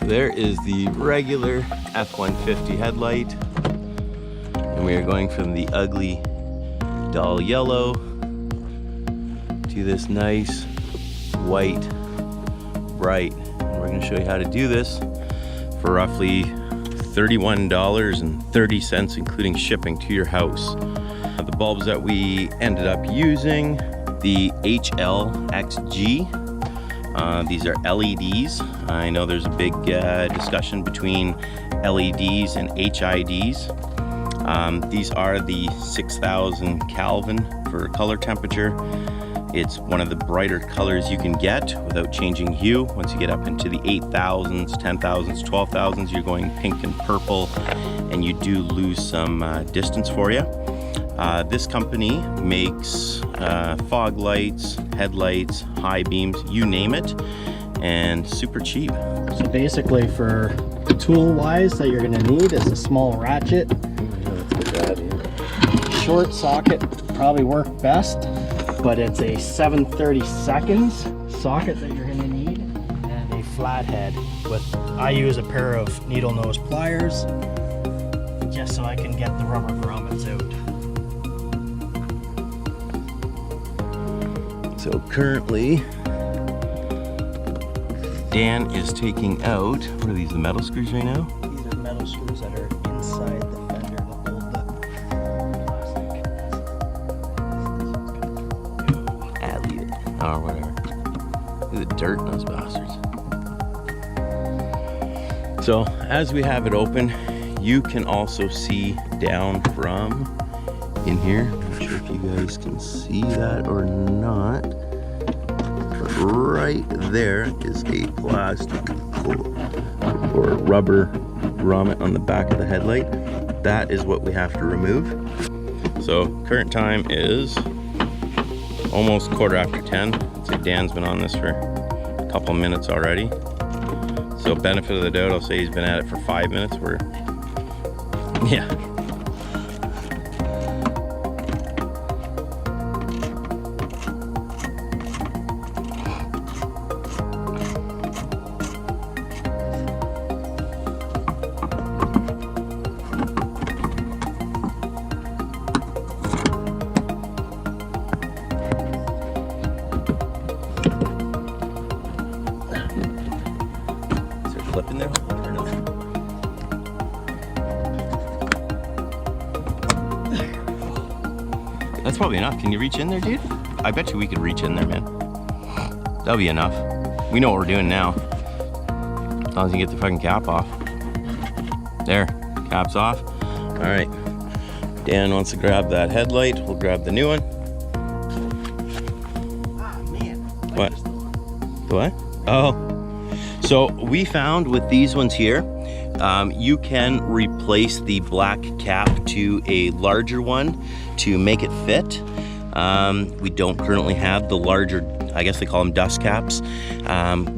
There is the regular F150 headlight, and we are going from the ugly dull yellow to this nice white bright. And we're going to show you how to do this for roughly $31.30, including shipping to your house. The bulbs that we ended up using, the HLXG. These are LEDs. I know there's a big discussion between LEDs and HIDs. These are the 6,000 Kelvin for color temperature. It's one of the brighter colors you can get without changing hue. Once you get up into the 8,000s, 10,000s, 12,000s, you're going pink and purple, and you do lose some distance for you. This company makes fog lights, headlights, high beams, you name it, and super cheap. So basically, for tool wise that you're going to need is a small ratchet. Short socket probably work best, but it's a 7/32 socket that you're going to need, and a flathead. I use a pair of needle nose pliers just so I can get the rubber grommets out. So currently, Dan is taking out, what are these, the metal screws right now? These are metal screws that are inside the fender to hold the plastic. Leave it. Or whatever. Look at the dirt in those bastards. So as we have it open, you can also see down from in here. I'm not sure if you guys can see that or not, but right there is a plastic or rubber grommet on the back of the headlight. That is what we have to remove. So current time is almost 10:15. I'd say Dan's been on this for a couple minutes already. So benefit of the doubt, I'll say he's been at it for 5 minutes. Yeah. Clip in there or no? That's probably enough. Can you reach in there, dude? I bet you we could reach in there, man. That'll be enough. We know what we're doing now. As long as you get the fucking cap off. There, cap's off. All right. Dan wants to grab that headlight. We'll grab the new one. Ah, man. What? The what? Oh. So we found with these ones here, you can replace the black cap to a larger one to make it fit. We don't currently have the larger, I guess they call them dust caps,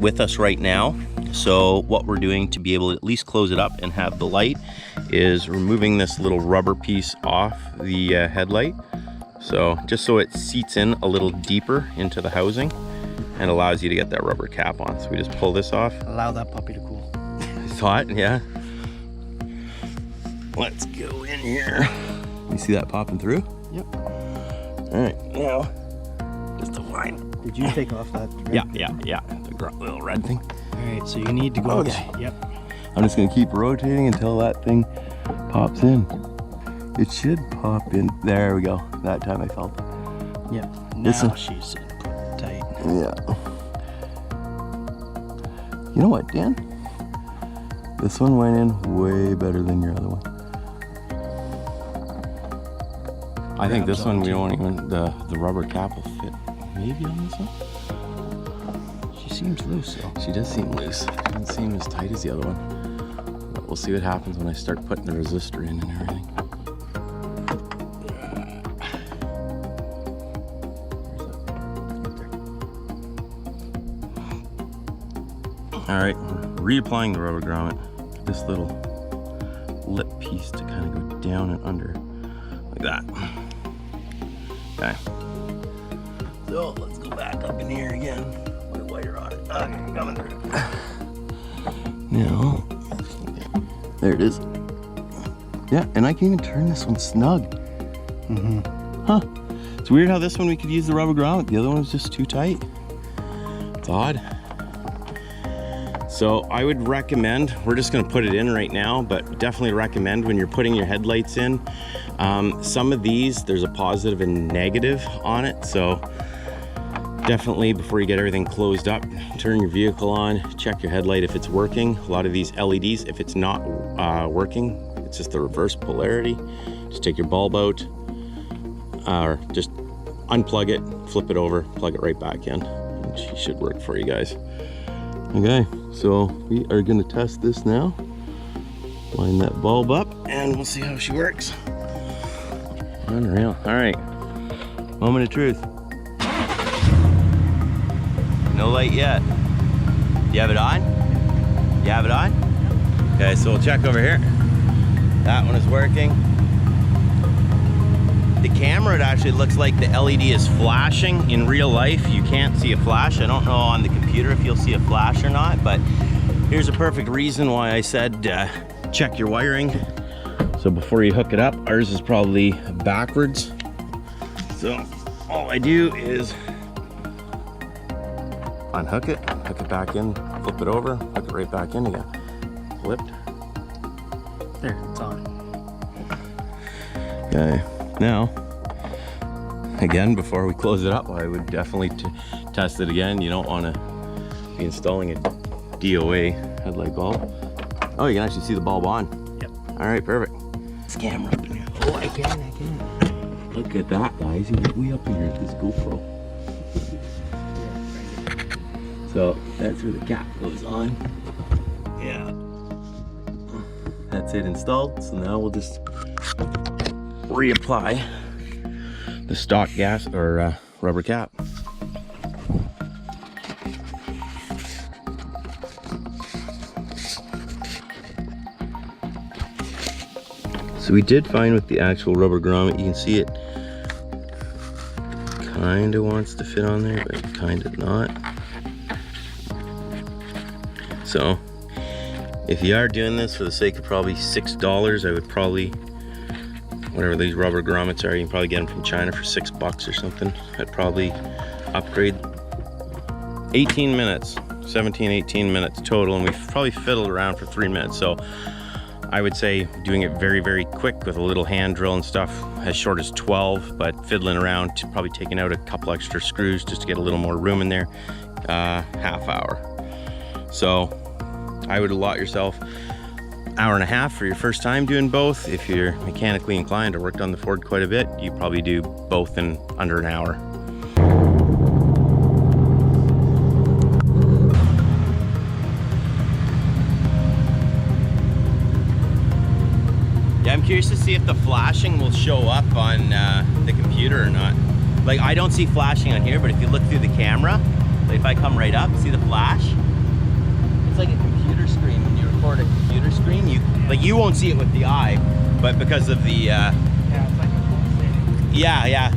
with us right now. So what we're doing to be able to at least close it up and have the light is removing this little rubber piece off the headlight. So just so it seats in a little deeper into the housing and allows you to get that rubber cap on. So we just pull this off. Allow that puppy to cool. It's hot, yeah. Let's go in here. You see that popping through? Yep. All right, now, just a line. Did you take off that? Yeah. The little red thing. All right, so you need to go. Okay. Yep. I'm just gonna keep rotating until that thing pops in. It should pop in. There we go. That time I felt it. Yep. This Now one. she's tight. Yeah. You know what, Dan? This one went in way better than your other one. I think this one we won't even, the rubber cap will fit maybe on this one. She seems loose though. She does seem loose. It doesn't seem as tight as the other one. But we'll see what happens when I start putting the resistor in and everything. All right, we're reapplying the rubber grommet. This little lip piece to kind of go down and under, like that. Okay. So let's go back up in here again. Put a wire on it. Okay, coming through. Now, there it is. Yeah, and I can even turn this one snug. Huh. It's weird how this one we could use the rubber grommet. The other one was just too tight. It's odd. So I would recommend, we're just gonna put it in right now, but definitely recommend when you're putting your headlights in, some of these, there's a positive and negative on it. So definitely before you get everything closed up, turn your vehicle on, check your headlight if it's working. A lot of these LEDs, if it's not working, it's just the reverse polarity. Just take your bulb out, or just unplug it, flip it over, plug it right back in. And she should work for you guys. Okay, so we are gonna test this now. Line that bulb up and we'll see how she works. Unreal. All right, moment of truth. No light yet. You have it on? You have it on? Okay, so we'll check over here. That one is working. The camera, it actually looks like the LED is flashing. In real life, you can't see a flash. I don't know on the computer if you'll see a flash or not, but here's a perfect reason why I said check your wiring. So before you hook it up, ours is probably backwards. So all I do is unhook it, hook it back in, flip it over, hook it right back in again. Flipped. There, it's on. Okay, now, again, before we close it up, I would definitely test it again. You don't want to be installing a DOA headlight bulb. Oh, you can actually see the bulb on. Yep. All right, perfect. This camera up in here. Oh, I can. Look at that, guys. He's way up in here with this GoPro. So that's where the cap goes on. Yeah. That's it installed. So now we'll just reapply the stock gas or rubber cap. So we did find with the actual rubber grommet, you can see it kind of wants to fit on there, but kind of not. So if you are doing this for the sake of probably $6, I would probably, whatever these rubber grommets are, you can probably get them from China for $6 or something. I'd probably upgrade. 18 minutes, 17, 18 minutes total, and we've probably fiddled around for 3 minutes. So I would say doing it very, very quick with a little hand drill and stuff, as short as 12, but fiddling around, to probably taking out a couple extra screws just to get a little more room in there, half hour. So I would allot yourself hour and a half for your first time doing both. If you're mechanically inclined or worked on the Ford quite a bit, you probably do both in under an hour. Yeah, I'm curious to see if the flashing will show up on the computer or not. Like, I don't see flashing on here, but if you look through the camera, like if I come right up, see the flash? It's like a computer screen. When you record a computer screen, you won't see it with the eye, but because of the Yeah, it's like a yeah,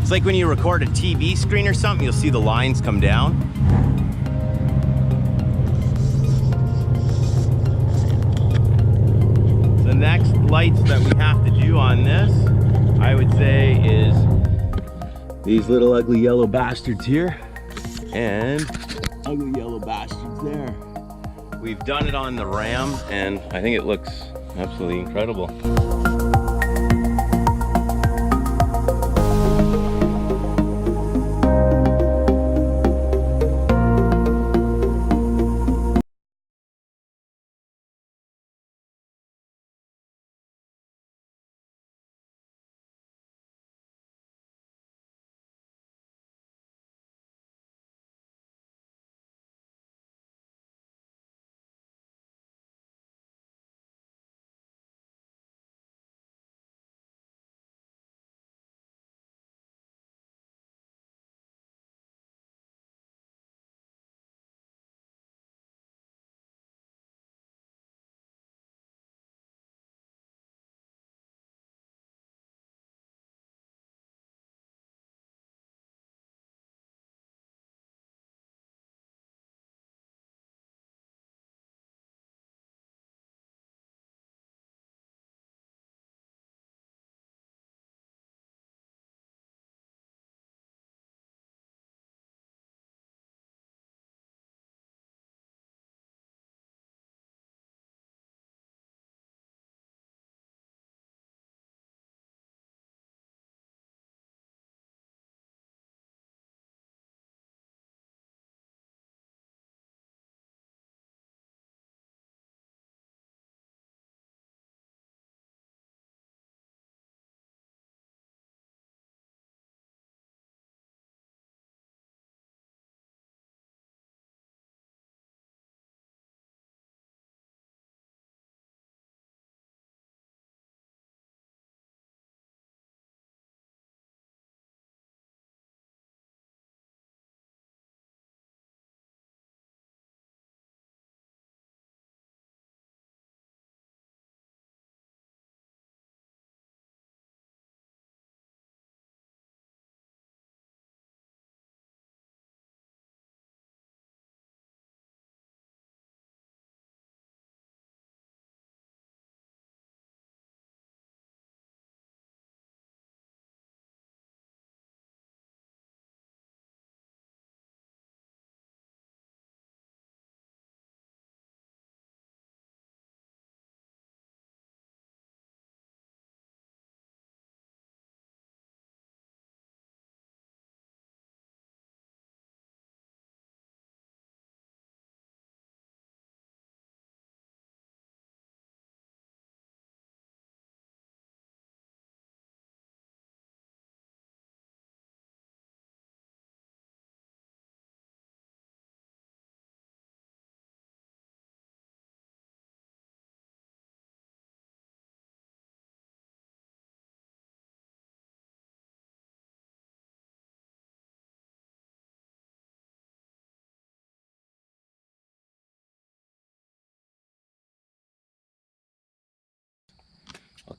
it's like when you record a TV screen or something, you'll see the lines come down. The next lights that we have to do on this, I would say, is these little ugly yellow bastards here and ugly yellow bastards there. We've done it on the Ram, and I think it looks absolutely incredible.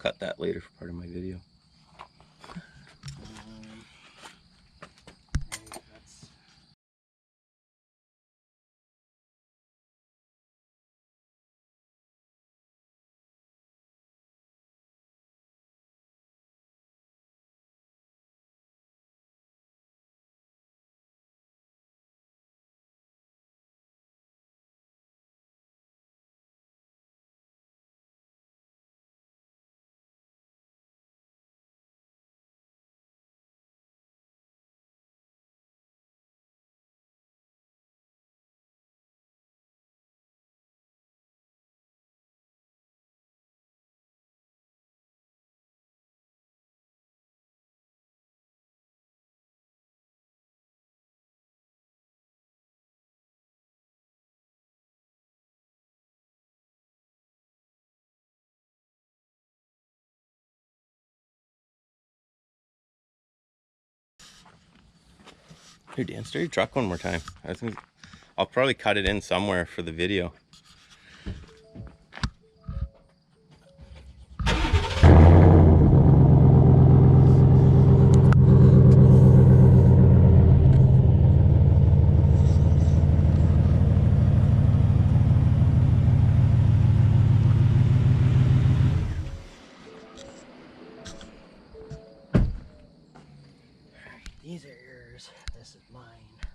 cut that later for part of my video. That's Here, Dan, start your truck one more time. I think I'll probably cut it in somewhere for the video. these are yours. This is mine.